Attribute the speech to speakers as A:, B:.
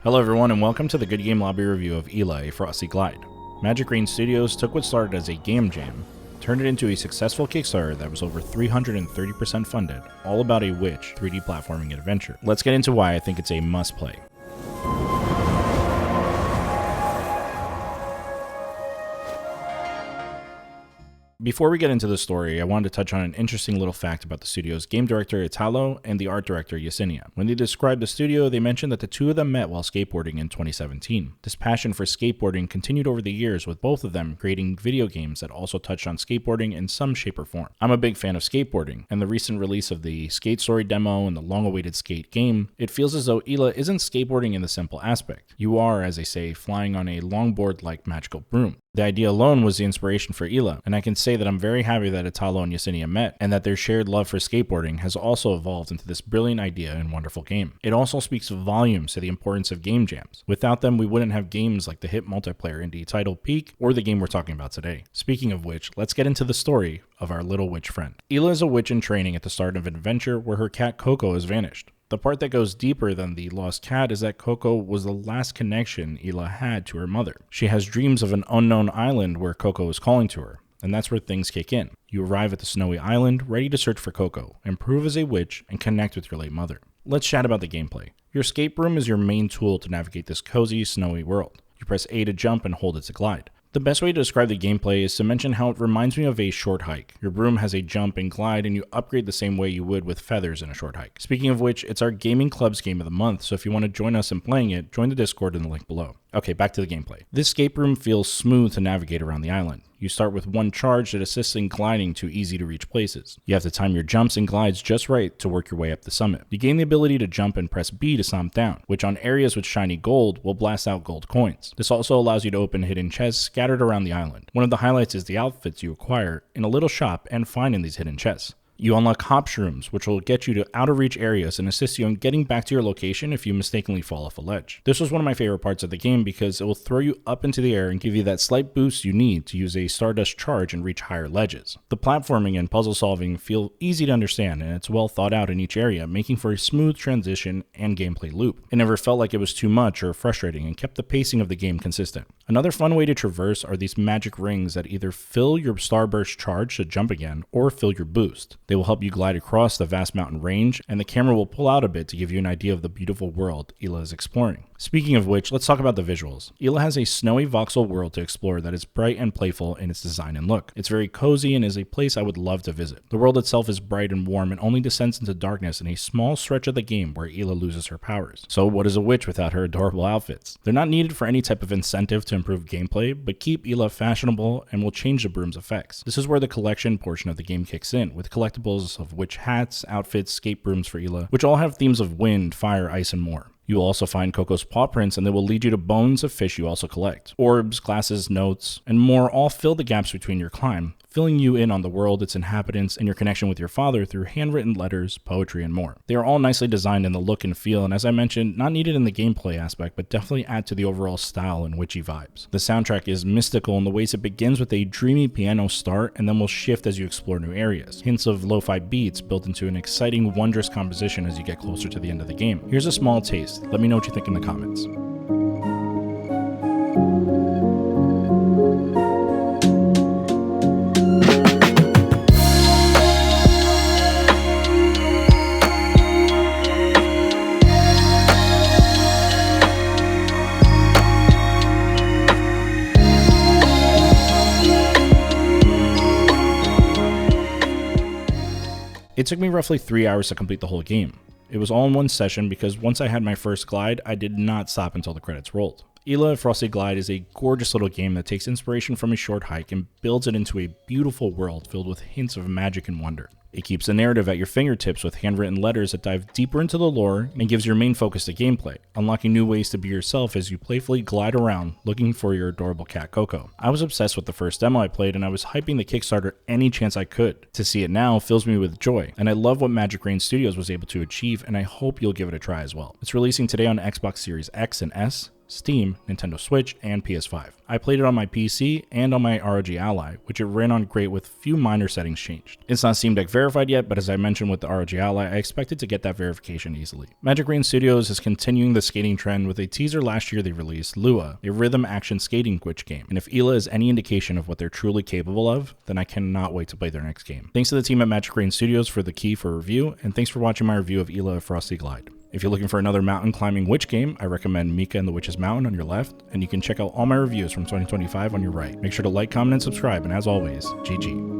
A: Hello everyone and welcome to the Good Game Lobby review of ILA, Frosty Glide. Magic Rain Studios took what started as a game jam, turned it into a successful Kickstarter that was over 330% funded, all about a witch 3D platforming adventure. Let's get into why I think it's a must play. Before we get into the story, I wanted to touch on an interesting little fact about the studio's game director Italo and the art director Yesenia. When they described the studio, they mentioned that the two of them met while skateboarding in 2017. This passion for skateboarding continued over the years, with both of them creating video games that also touched on skateboarding in some shape or form. I'm a big fan of skateboarding, and the recent release of the Skate Story demo and the long-awaited Skate game, it feels as though ILA isn't skateboarding in the simple aspect. You are, as they say, flying on a longboard-like magical broom. The idea alone was the inspiration for ILA, and I can say that I'm very happy that Italo and Yesenia met, and that their shared love for skateboarding has also evolved into this brilliant idea and wonderful game. It also speaks volumes to the importance of game jams. Without them, we wouldn't have games like the hit multiplayer indie title Peak, or the game we're talking about today. Speaking of which, let's get into the story of our little witch friend. ILA is a witch in training at the start of an adventure where her cat Coco has vanished. The part that goes deeper than the lost cat is that Coco was the last connection ILA had to her mother. She has dreams of an unknown island where Coco is calling to her, and that's where things kick in. You arrive at the snowy island, ready to search for Coco, improve as a witch, and connect with your late mother. Let's chat about the gameplay. Your escape room is your main tool to navigate this cozy, snowy world. You press A to jump and hold it to glide. The best way to describe the gameplay is to mention how it reminds me of a short hike. Your broom has a jump and glide, and you upgrade the same way you would with feathers in a short hike. Speaking of which, it's our gaming club's game of the month, so if you want to join us in playing it, join the Discord in the link below. Okay, back to the gameplay. This escape room feels smooth to navigate around the island. You start with one charge that assists in gliding to easy to reach places. You have to time your jumps and glides just right to work your way up the summit. You gain the ability to jump and press B to stomp down, which on areas with shiny gold will blast out gold coins. This also allows you to open hidden chests scattered around the island. One of the highlights is the outfits you acquire in a little shop and find in these hidden chests. You unlock hop shrooms, which will get you to out of reach areas and assist you in getting back to your location if you mistakenly fall off a ledge. This was one of my favorite parts of the game because it will throw you up into the air and give you that slight boost you need to use a Stardust charge and reach higher ledges. The platforming and puzzle solving feel easy to understand, and it's well thought out in each area, making for a smooth transition and gameplay loop. It never felt like it was too much or frustrating and kept the pacing of the game consistent. Another fun way to traverse are these magic rings that either fill your Starburst charge to jump again or fill your boost. They will help you glide across the vast mountain range, and the camera will pull out a bit to give you an idea of the beautiful world ILA is exploring. Speaking of which, let's talk about the visuals. ILA has a snowy voxel world to explore that is bright and playful in its design and look. It's very cozy and is a place I would love to visit. The world itself is bright and warm and only descends into darkness in a small stretch of the game where ILA loses her powers. So what is a witch without her adorable outfits? They're not needed for any type of incentive to improve gameplay, but keep ILA fashionable and will change the broom's effects. This is where the collection portion of the game kicks in, with collectibles of witch hats, outfits, skate brooms for ILA, which all have themes of wind, fire, ice, and more. You will also find Coco's paw prints, and they will lead you to bones of fish you also collect. Orbs, glasses, notes, and more all fill the gaps between your climb, filling you in on the world, its inhabitants, and your connection with your father through handwritten letters, poetry, and more. They are all nicely designed in the look and feel, and as I mentioned, not needed in the gameplay aspect, but definitely add to the overall style and witchy vibes. The soundtrack is mystical in the ways it begins with a dreamy piano start, and then will shift as you explore new areas. Hints of lo-fi beats built into an exciting, wondrous composition as you get closer to the end of the game. Here's a small taste. Let me know what you think in the comments. It took me roughly 3 hours to complete the whole game. It was all in one session because once I had my first glide, I did not stop until the credits rolled. ILA Frosty Glide is a gorgeous little game that takes inspiration from a short hike and builds it into a beautiful world filled with hints of magic and wonder. It keeps the narrative at your fingertips with handwritten letters that dive deeper into the lore and gives your main focus to gameplay, unlocking new ways to be yourself as you playfully glide around looking for your adorable cat Coco. I was obsessed with the first demo I played, and I was hyping the Kickstarter any chance I could. To see it now fills me with joy, and I love what Magic Rain Studios was able to achieve, and I hope you'll give it a try as well. It's releasing today on Xbox Series X and S, Steam, Nintendo Switch, and PS5. I played it on my PC and on my ROG Ally, which it ran on great with few minor settings changed. It's not Steam Deck verified yet, but as I mentioned with the ROG Ally, I expected to get that verification easily. Magic Rain Studios is continuing the skating trend with a teaser last year they released, Lua, a rhythm action skating Witch game. And if ILA is any indication of what they're truly capable of, then I cannot wait to play their next game. Thanks to the team at Magic Rain Studios for the key for review, and thanks for watching my review of ILA Frosty Glide. If you're looking for another mountain climbing witch game, I recommend Mika and the Witch's Mountain on your left, and you can check out all my reviews from 2025 on your right. Make sure to like, comment, and subscribe, and as always, GG.